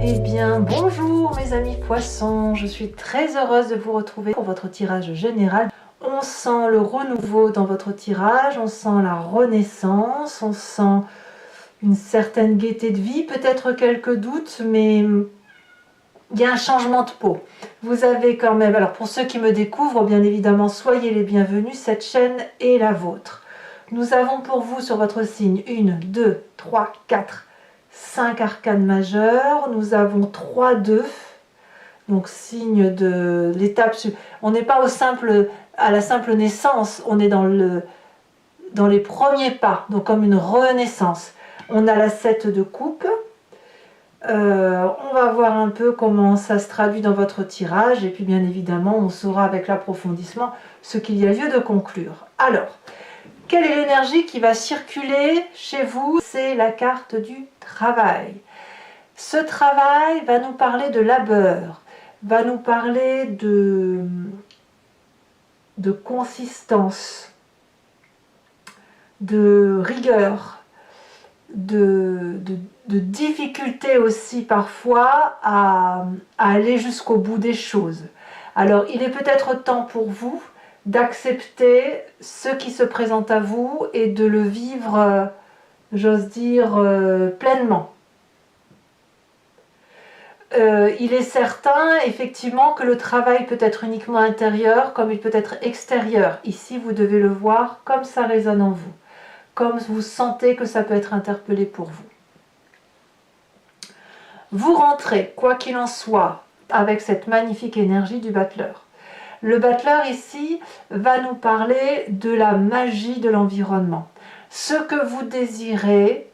Eh bien, bonjour mes amis poissons, je suis très heureuse de vous retrouver pour votre tirage général. On sent le renouveau dans votre tirage, on sent la renaissance, on sent une certaine gaieté de vie, peut-être quelques doutes, mais il y a un changement de peau. Vous avez quand même, alors pour ceux qui me découvrent, bien évidemment, soyez les bienvenus, cette chaîne est la vôtre. Nous avons pour vous sur votre signe 1, 2, 3, 4, 5 arcanes majeures. Nous avons 3 2, donc signe de l'étape. On n'est pas à la simple naissance, on est dans les premiers pas, donc comme une renaissance. On a la 7 de coupe. On va voir un peu comment ça se traduit dans votre tirage et puis bien évidemment on saura avec l'approfondissement ce qu'il y a lieu de conclure. Alors, quelle est l'énergie qui va circuler chez vous? C'est la carte du travail. Ce travail va nous parler de labeur, va nous parler de consistance, de rigueur, de difficulté aussi parfois à aller jusqu'au bout des choses. Alors il est peut-être temps pour vous d'accepter ce qui se présente à vous et de le vivre, j'ose dire, pleinement. Il est certain effectivement que le travail peut être uniquement intérieur comme il peut être extérieur. Ici vous devez le voir comme ça résonne en vous, comme vous sentez que ça peut être interpellé pour vous. Vous rentrez, quoi qu'il en soit, avec cette magnifique énergie du battleur. Le battleur ici va nous parler de la magie de l'environnement. Ce que vous désirez,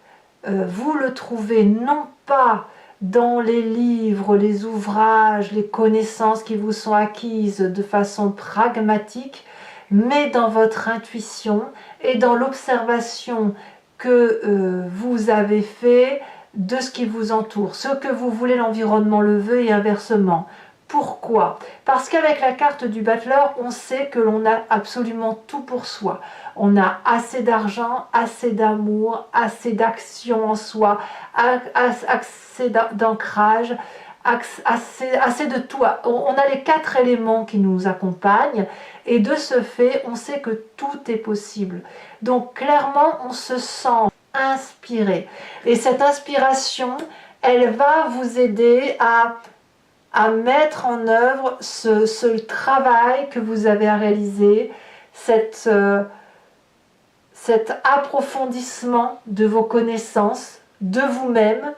vous le trouvez non pas dans les livres, les ouvrages, les connaissances qui vous sont acquises de façon pragmatique, mais dans votre intuition et dans l'observation que vous avez fait de ce qui vous entoure. Ce que vous voulez, l'environnement le veut et inversement. Pourquoi? Parce qu'avec la carte du battleur, on sait que l'on a absolument tout pour soi. On a assez d'argent, assez d'amour, assez d'action en soi, assez d'ancrage, assez de tout. On a les 4 éléments qui nous accompagnent et de ce fait, on sait que tout est possible. Donc clairement, on se sent inspiré. Et cette inspiration, elle va vous aider à mettre en œuvre ce travail que vous avez à réaliser, cet approfondissement de vos connaissances, de vous-même,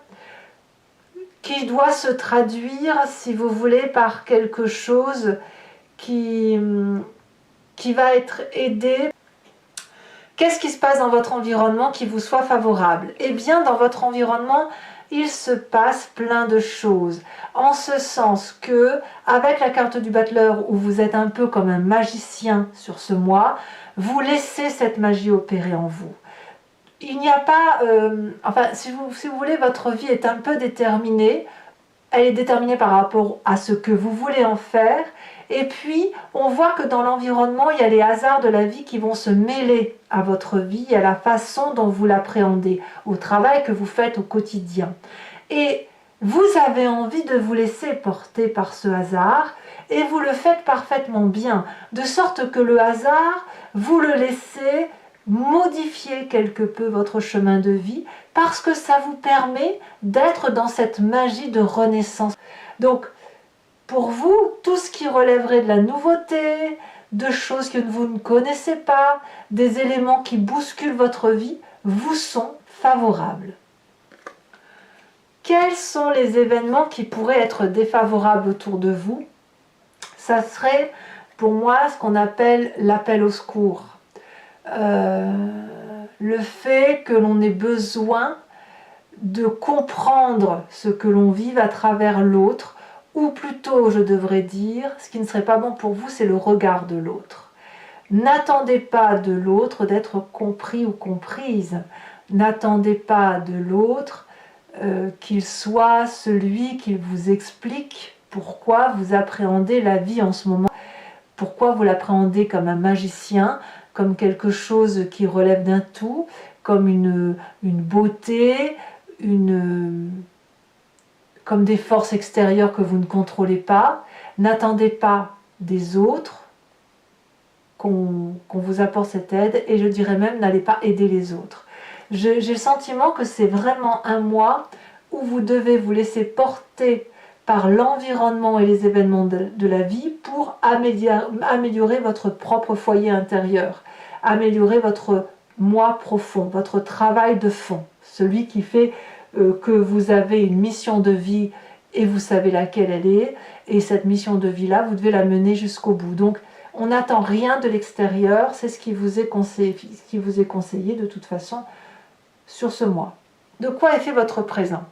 qui doit se traduire, si vous voulez, par quelque chose qui va être aidé. Qu'est-ce qui se passe dans votre environnement qui vous soit favorable? Eh bien, dans votre environnement, il se passe plein de choses, en ce sens que, avec la carte du battleur, où vous êtes un peu comme un magicien sur ce mois, vous laissez cette magie opérer en vous. Il n'y a pas, enfin, si vous voulez, votre vie est un peu déterminée, elle est déterminée par rapport à ce que vous voulez en faire, et puis on voit que dans l'environnement, il y a les hasards de la vie qui vont se mêler à votre vie, à la façon dont vous l'appréhendez, au travail que vous faites au quotidien. Et vous avez envie de vous laisser porter par ce hasard, et vous le faites parfaitement bien, de sorte que le hasard, vous le laissez modifier quelque peu votre chemin de vie, parce que ça vous permet d'être dans cette magie de renaissance. Donc, pour vous, tout ce qui relèverait de la nouveauté, de choses que vous ne connaissez pas, des éléments qui bousculent votre vie, vous sont favorables. Quels sont les événements qui pourraient être défavorables autour de vous? Ça serait pour moi ce qu'on appelle l'appel au secours. Le fait que l'on ait besoin de comprendre ce que l'on vive à travers l'autre, ou plutôt, je devrais dire, ce qui ne serait pas bon pour vous, c'est le regard de l'autre. N'attendez pas de l'autre d'être compris ou comprise. N'attendez pas de l'autre qu'il soit celui qui vous explique pourquoi vous appréhendez la vie en ce moment, pourquoi vous l'appréhendez comme un magicien, comme quelque chose qui relève d'un tout, comme une beauté, comme des forces extérieures que vous ne contrôlez pas. N'attendez pas des autres qu'on vous apporte cette aide, et je dirais même, n'allez pas aider les autres. J'ai le sentiment que c'est vraiment un mois où vous devez vous laisser porter par l'environnement et les événements de la vie pour améliorer votre propre foyer intérieur, améliorer votre moi profond, votre travail de fond, celui qui fait que vous avez une mission de vie et vous savez laquelle elle est, et cette mission de vie-là, vous devez la mener jusqu'au bout. Donc, on n'attend rien de l'extérieur, c'est ce qui vous est conseillé de toute façon sur ce mois. De quoi est fait votre présent?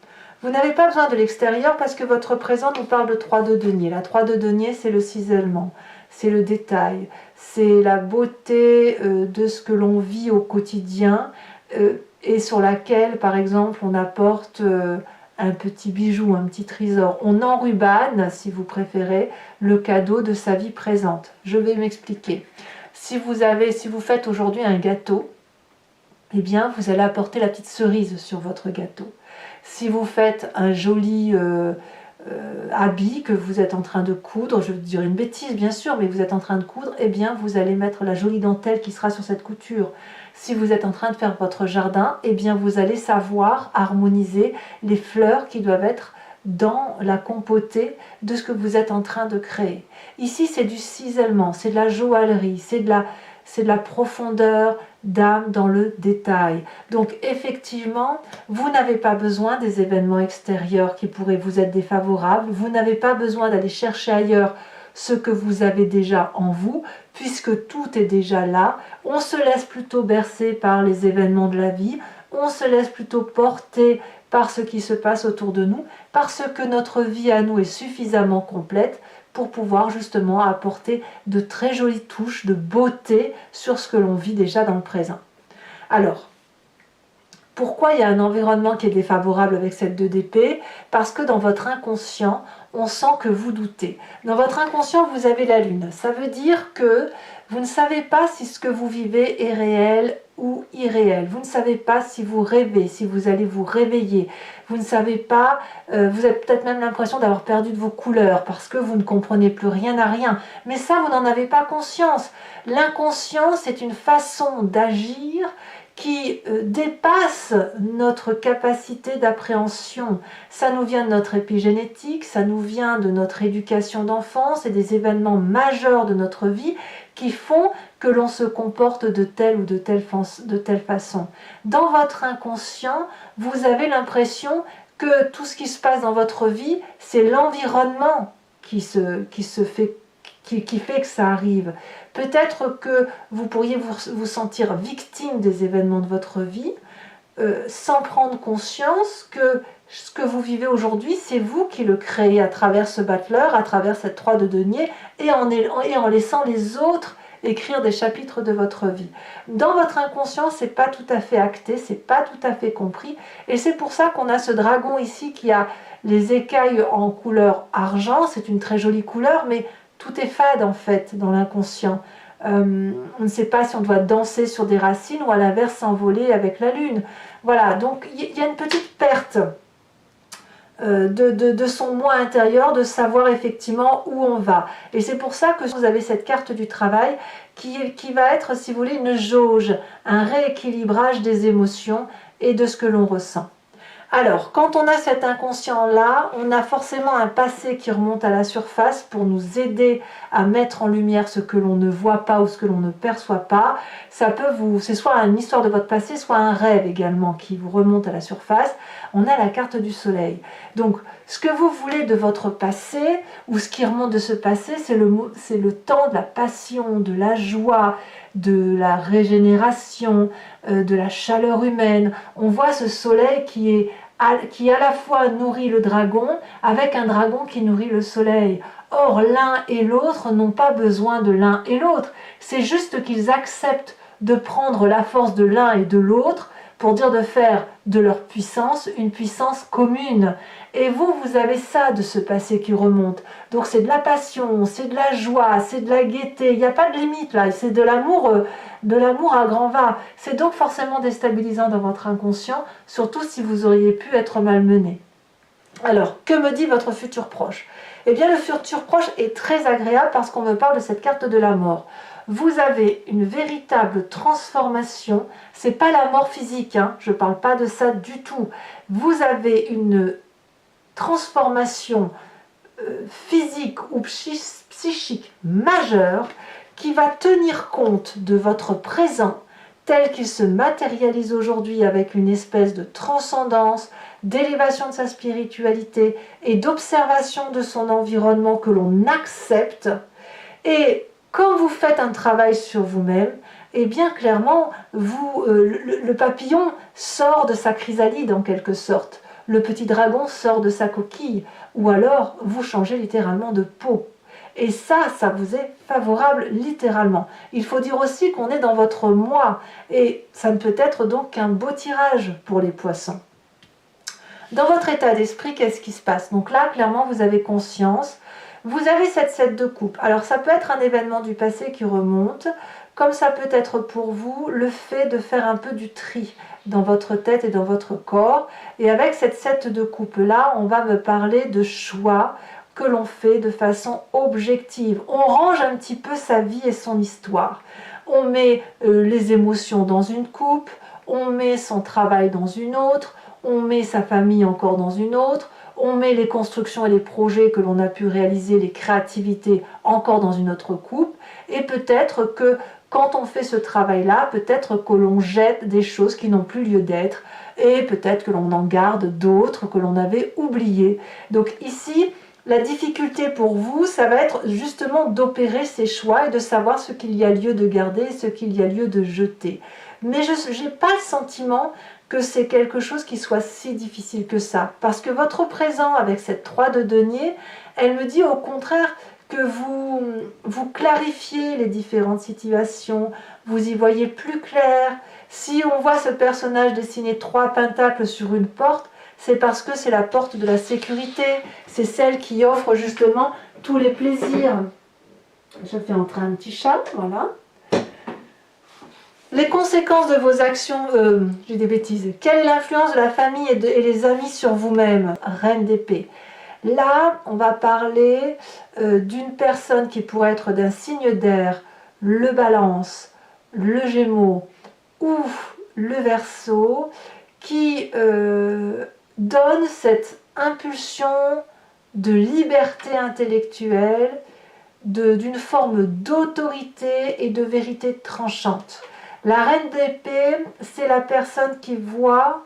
Vous n'avez pas besoin de l'extérieur parce que votre présent nous parle de 3 de denier. La 3 de denier, c'est le cisaillement, c'est le détail, c'est la beauté de ce que l'on vit au quotidien et sur laquelle, par exemple, on apporte un petit bijou, un petit trésor. On enrubane, si vous préférez, le cadeau de sa vie présente. Je vais m'expliquer. Si vous faites aujourd'hui un gâteau, eh bien, vous allez apporter la petite cerise sur votre gâteau. Si vous faites un joli habit que vous êtes en train de coudre, je vais dire une bêtise bien sûr, mais vous êtes en train de coudre, eh bien, vous allez mettre la jolie dentelle qui sera sur cette couture. Si vous êtes en train de faire votre jardin, eh bien, vous allez savoir harmoniser les fleurs qui doivent être dans la compotée de ce que vous êtes en train de créer. Ici, c'est du cisaillement, c'est de la joaillerie, c'est de la profondeur d'âme dans le détail. Donc effectivement, vous n'avez pas besoin des événements extérieurs qui pourraient vous être défavorables, vous n'avez pas besoin d'aller chercher ailleurs ce que vous avez déjà en vous, puisque tout est déjà là. On se laisse plutôt bercer par les événements de la vie, on se laisse plutôt porter par ce qui se passe autour de nous, parce que notre vie à nous est suffisamment complète pour pouvoir justement apporter de très jolies touches de beauté sur ce que l'on vit déjà dans le présent. Alors, pourquoi il y a un environnement qui est défavorable avec cette 2 d'épée? Parce que dans votre inconscient, on sent que vous doutez. Dans votre inconscient, vous avez la lune. Ça veut dire que vous ne savez pas si ce que vous vivez est réel ou irréel. Vous ne savez pas si vous rêvez, si vous allez vous réveiller. Vous ne savez pas, vous avez peut-être même l'impression d'avoir perdu de vos couleurs parce que vous ne comprenez plus rien à rien. Mais ça, vous n'en avez pas conscience. L'inconscient, c'est une façon d'agir qui dépasse notre capacité d'appréhension. Ça nous vient de notre épigénétique, ça nous vient de notre éducation d'enfance et des événements majeurs de notre vie qui font que l'on se comporte de telle ou de telle façon. Dans votre inconscient, vous avez l'impression que tout ce qui se passe dans votre vie, c'est l'environnement qui fait que ça arrive. Peut-être que vous pourriez vous sentir victime des événements de votre vie sans prendre conscience que ce que vous vivez aujourd'hui, c'est vous qui le créez à travers ce battleur, à travers cette 3 de denier et en laissant les autres écrire des chapitres de votre vie. Dans votre inconscient, c'est pas tout à fait acté, c'est pas tout à fait compris, et c'est pour ça qu'on a ce dragon ici qui a les écailles en couleur argent. C'est une très jolie couleur, mais tout est fade en fait dans l'inconscient. On ne sait pas si on doit danser sur des racines ou à l'inverse s'envoler avec la lune. Voilà, donc il y a une petite perte de son moi intérieur, de savoir effectivement où on va. Et c'est pour ça que vous avez cette carte du travail qui va être, si vous voulez, une jauge, un rééquilibrage des émotions et de ce que l'on ressent. Alors, quand on a cet inconscient-là, on a forcément un passé qui remonte à la surface pour nous aider à mettre en lumière ce que l'on ne voit pas ou ce que l'on ne perçoit pas. C'est soit une histoire de votre passé, soit un rêve également qui vous remonte à la surface. On a la carte du soleil. Donc, ce que vous voulez de votre passé, ou ce qui remonte de ce passé, c'est le temps de la passion, de la joie, de la régénération, de la chaleur humaine. On voit ce soleil qui à la fois nourrit le dragon avec un dragon qui nourrit le soleil. Or, l'un et l'autre n'ont pas besoin de l'un et l'autre. C'est juste qu'ils acceptent de prendre la force de l'un et de l'autre pour dire de faire de leur puissance une puissance commune. Et vous avez ça de ce passé qui remonte. Donc c'est de la passion, c'est de la joie, c'est de la gaieté. Il n'y a pas de limite là, c'est de l'amour à grand va. C'est donc forcément déstabilisant dans votre inconscient, surtout si vous auriez pu être malmené. Alors, que me dit votre futur proche? Eh bien, le futur proche est très agréable parce qu'on me parle de cette carte de la mort. Vous avez une véritable transformation. C'est pas la mort physique, hein, je ne parle pas de ça du tout. Vous avez une transformation physique ou psychique majeure qui va tenir compte de votre présent tel qu'il se matérialise aujourd'hui avec une espèce de transcendance, d'élévation de sa spiritualité et d'observation de son environnement que l'on accepte. Et quand vous faites un travail sur vous-même, eh bien clairement, le papillon sort de sa chrysalide en quelque sorte. Le petit dragon sort de sa coquille. Ou alors, vous changez littéralement de peau. Et ça vous est favorable littéralement. Il faut dire aussi qu'on est dans votre moi. Et ça ne peut être donc qu'un beau tirage pour les poissons. Dans votre état d'esprit, qu'est-ce qui se passe? Donc là, clairement, vous avez conscience. Vous avez cette 7 de coupe. Alors ça peut être un événement du passé qui remonte, comme ça peut être pour vous le fait de faire un peu du tri dans votre tête et dans votre corps. Et avec cette 7 de coupe là, on va me parler de choix que l'on fait de façon objective. On range un petit peu sa vie et son histoire. On met les émotions dans une coupe, on met son travail dans une autre, on met sa famille encore dans une autre, on met les constructions et les projets que l'on a pu réaliser, les créativités encore dans une autre coupe, et peut-être que quand on fait ce travail-là, peut-être que l'on jette des choses qui n'ont plus lieu d'être, et peut-être que l'on en garde d'autres que l'on avait oubliées. Donc ici, la difficulté pour vous, ça va être justement d'opérer ces choix et de savoir ce qu'il y a lieu de garder et ce qu'il y a lieu de jeter. Mais je n'ai pas le sentiment que c'est quelque chose qui soit si difficile que ça. Parce que votre présent avec cette 3 de denier, elle me dit au contraire que vous clarifiez les différentes situations, vous y voyez plus clair. Si on voit ce personnage dessiner 3 pentacles sur une porte, c'est parce que c'est la porte de la sécurité, c'est celle qui offre justement tous les plaisirs. Je fais entrer un petit chat, voilà. Les conséquences de vos actions, j'ai des bêtises. Quelle est l'influence de la famille et les amis sur vous-même? Reine d'épée. Là, on va parler d'une personne qui pourrait être d'un signe d'air, le Balance, le Gémeaux ou le Verseau, qui donne cette impulsion de liberté intellectuelle, d'une forme d'autorité et de vérité tranchante. La reine d'épée, c'est la personne qui voit,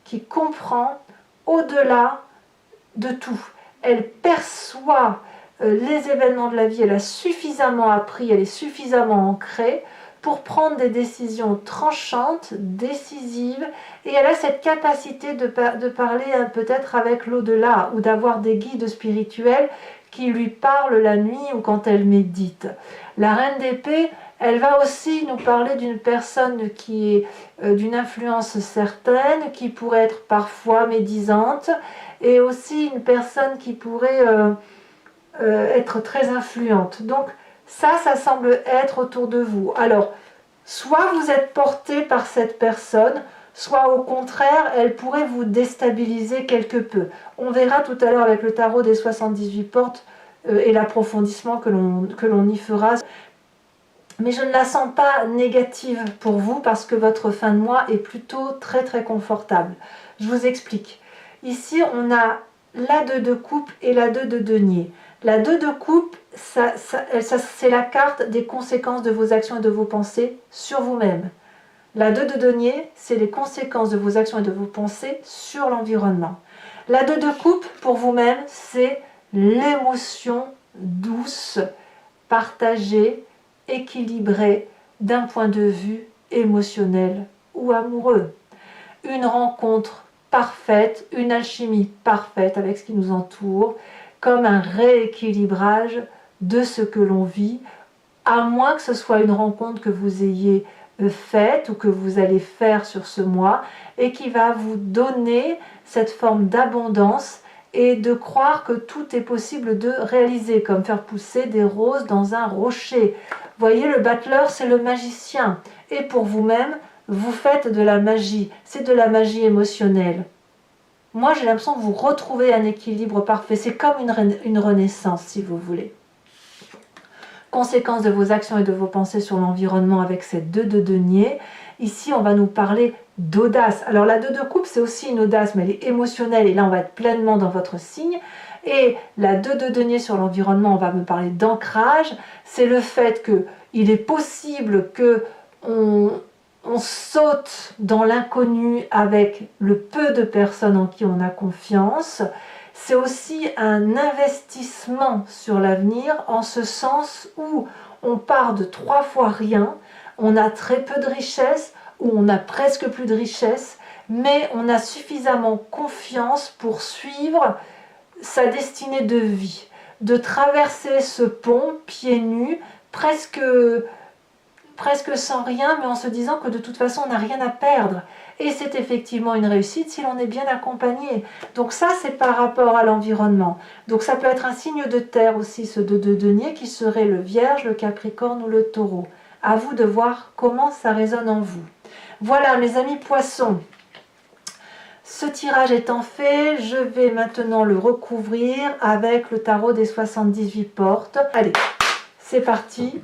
qui comprend au-delà de tout. Elle perçoit les événements de la vie, elle a suffisamment appris, elle est suffisamment ancrée pour prendre des décisions tranchantes, décisives, et elle a cette capacité de parler peut-être avec l'au-delà, ou d'avoir des guides spirituels qui lui parlent la nuit ou quand elle médite. La reine d'épée, elle va aussi nous parler d'une personne qui est d'une influence certaine, qui pourrait être parfois médisante, et aussi une personne qui pourrait être très influente. Donc ça semble être autour de vous. Alors, soit vous êtes porté par cette personne, soit au contraire, elle pourrait vous déstabiliser quelque peu. On verra tout à l'heure avec le tarot des 78 portes et l'approfondissement que l'on y fera. Mais je ne la sens pas négative pour vous parce que votre fin de mois est plutôt très très confortable. Je vous explique. Ici, on a la 2 de coupe et la 2 de denier. La 2 de coupe, c'est la carte des conséquences de vos actions et de vos pensées sur vous-même. La 2 de denier, c'est les conséquences de vos actions et de vos pensées sur l'environnement. La 2 de coupe, pour vous-même, c'est l'émotion douce, partagée, équilibrée d'un point de vue émotionnel ou amoureux. Une rencontre parfaite, une alchimie parfaite avec ce qui nous entoure, comme un rééquilibrage de ce que l'on vit, à moins que ce soit une rencontre que vous ayez faite ou que vous allez faire sur ce mois et qui va vous donner cette forme d'abondance et de croire que tout est possible de réaliser, comme faire pousser des roses dans un rocher. Vous voyez, le battleur, c'est le magicien. Et pour vous-même, vous faites de la magie. C'est de la magie émotionnelle. moi j'ai l'impression que vous retrouvez un équilibre parfait. C'est comme une renaissance, si vous voulez. Conséquence de vos actions et de vos pensées sur l'environnement avec cette 2 de denier. Ici, on va nous parler d'audace. Alors la 2 de coupe, c'est aussi une audace, mais elle est émotionnelle. Et là, on va être pleinement dans votre signe. Et la 2 de denier sur l'environnement, on va me parler d'ancrage. C'est le fait qu'il est possible que on saute dans l'inconnu avec le peu de personnes en qui on a confiance. C'est aussi un investissement sur l'avenir, en ce sens où on part de 3 fois rien, on a très peu de richesse, ou on a presque plus de richesse, mais on a suffisamment confiance pour suivre sa destinée de vie, de traverser ce pont pieds nus, presque sans rien, mais en se disant que de toute façon on n'a rien à perdre. Et c'est effectivement une réussite si l'on est bien accompagné. Donc ça, c'est par rapport à l'environnement. Donc ça peut être un signe de terre aussi, ce 2 de denier, qui serait le Vierge, le Capricorne ou le Taureau. À vous de voir comment ça résonne en vous. Voilà, mes amis Poissons. Ce tirage étant fait, je vais maintenant le recouvrir avec le tarot des 78 portes. Allez, c'est parti.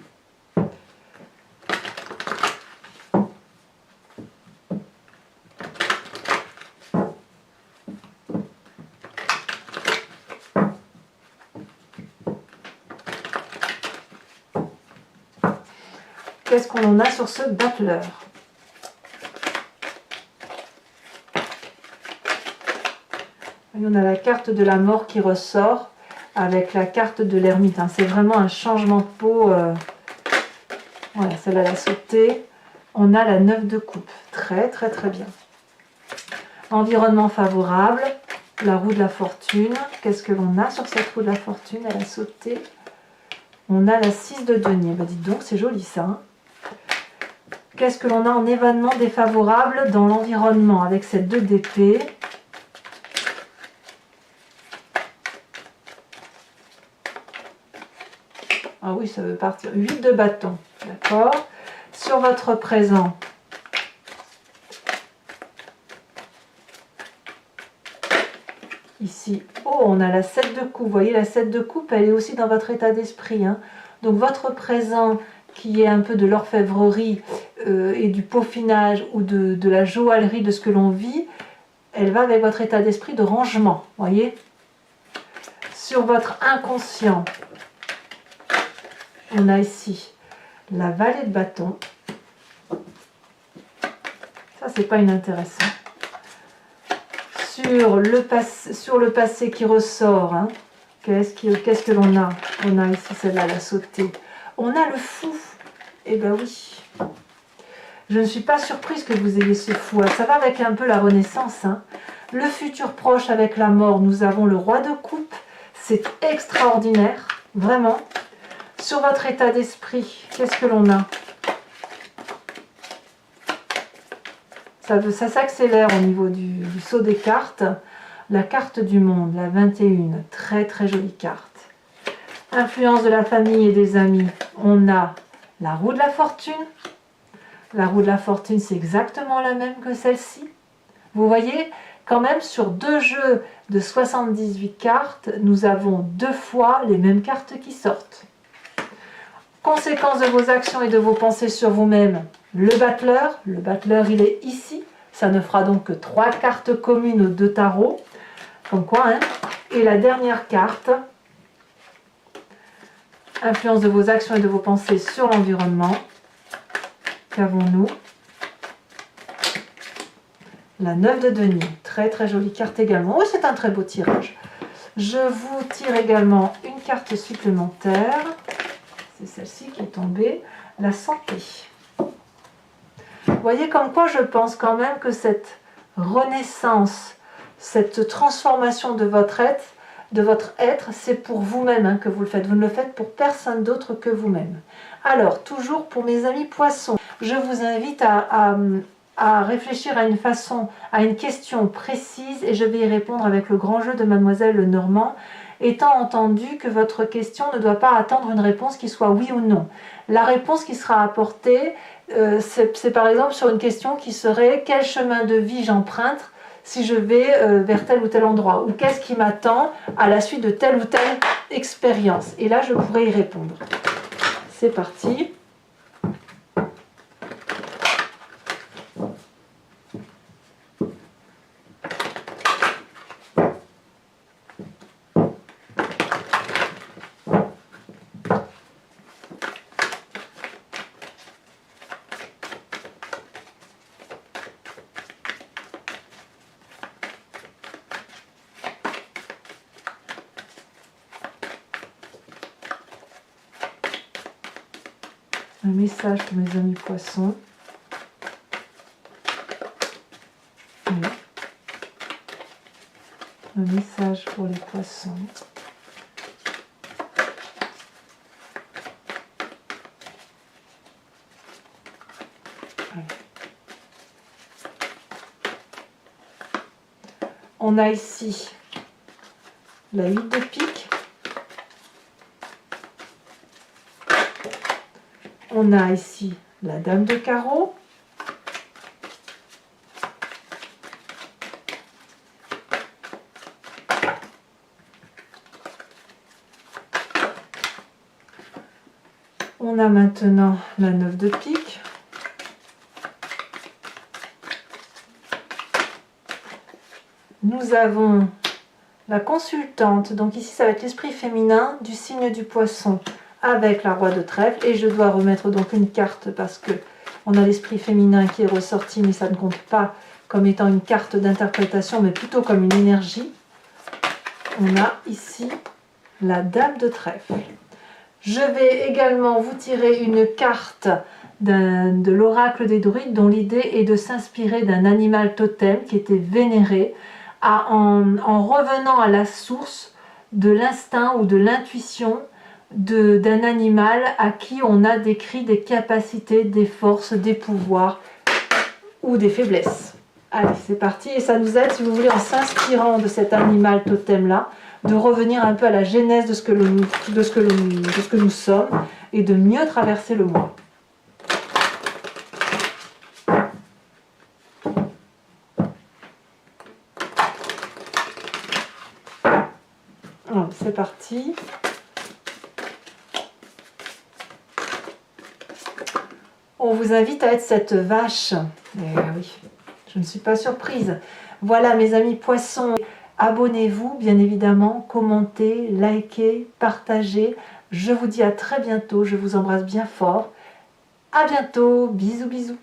Qu'est-ce qu'on en a sur ce battleur? On a la carte de la mort qui ressort avec la carte de l'ermite. C'est vraiment un changement de peau. Voilà, celle-là, elle a sauté. On a la 9 de coupe. Très, très, très bien. Environnement favorable. La roue de la fortune. Qu'est-ce que l'on a sur cette roue de la fortune? Elle a sauté. On a la 6 de denier. Bah, dites donc, c'est joli ça. Hein. Qu'est-ce que l'on a en événement défavorable dans l'environnement avec cette 2 d'épée? Ah oui, ça veut partir. 8 de bâton. D'accord. Sur votre présent. Ici. Oh, on a la 7 de coupe. Vous voyez, la 7 de coupe, elle est aussi dans votre état d'esprit. Hein. Donc, votre présent, qui est un peu de l'orfèvrerie et du peaufinage ou de la joaillerie de ce que l'on vit, elle va avec votre état d'esprit de rangement. Voyez. Sur votre inconscient, on a ici la vallée de bâton. Ça, c'est pas inintéressant. Sur le passé qui ressort, hein, qu'est-ce que l'on a? On a ici celle-là, la sautée. On a le fou. Eh bien oui. Je ne suis pas surprise que vous ayez ce fou. Ça va avec un peu la renaissance. Hein. Le futur proche avec la mort, nous avons le roi de coupe. C'est extraordinaire, vraiment. Sur votre état d'esprit, qu'est-ce que l'on a? Ça s'accélère au niveau du saut des cartes. La carte du monde, la 21. Très très jolie carte. Influence de la famille et des amis. On a la roue de la fortune. La roue de la fortune, c'est exactement la même que celle-ci. Vous voyez, quand même, sur 2 jeux de 78 cartes, nous avons 2 fois les mêmes cartes qui sortent. Conséquence de vos actions et de vos pensées sur vous-même, le battleur. Le battleur, il est ici. Ça ne fera donc que 3 cartes communes aux 2 tarots. Comme quoi, hein. Et la dernière carte, influence de vos actions et de vos pensées sur l'environnement. Qu'avons-nous? La 9 de denier. Très très jolie carte également. Oh, c'est un très beau tirage. Je vous tire également une carte supplémentaire. C'est celle-ci qui est tombée. La santé. Vous voyez comme quoi je pense quand même que cette renaissance, cette transformation de votre être, c'est pour vous-même hein, que vous le faites. Vous ne le faites pour personne d'autre que vous-même. Alors, toujours pour mes amis poissons, je vous invite à réfléchir à une question précise et je vais y répondre avec le grand jeu de Mademoiselle Lenormand, étant entendu que votre question ne doit pas attendre une réponse qui soit oui ou non. La réponse qui sera apportée, c'est par exemple sur une question qui serait « Quel chemin de vie j'emprunte ?» si je vais vers tel ou tel endroit, ou qu'est-ce qui m'attend à la suite de telle ou telle expérience. Et là, je pourrais y répondre. C'est parti. Un message pour mes amis poissons. Oui. Un message pour les poissons. Oui. On a ici la 8 de pique. On a ici la dame de carreau. On a maintenant la 9 de pique. Nous avons la consultante, donc ici ça va être l'esprit féminin du signe du poisson avec la roi de trèfle, et je dois remettre donc une carte parce que on a l'esprit féminin qui est ressorti, mais ça ne compte pas comme étant une carte d'interprétation, mais plutôt comme une énergie. On a ici la dame de trèfle. Je vais également vous tirer une carte de l'oracle des druides, dont l'idée est de s'inspirer d'un animal totem qui était vénéré, en revenant à la source de l'instinct ou de l'intuition d'un animal à qui on a décrit des capacités, des forces, des pouvoirs ou des faiblesses. Allez, c'est parti, et ça nous aide, si vous voulez, en s'inspirant de cet animal totem-là, de revenir un peu à la genèse de ce que nous sommes et de mieux traverser le mois. C'est parti. On vous invite à être cette vache. Oui, je ne suis pas surprise. Voilà mes amis poissons. Abonnez-vous, bien évidemment, commentez, likez, partagez. Je vous dis à très bientôt, je vous embrasse bien fort. À bientôt, bisous bisous.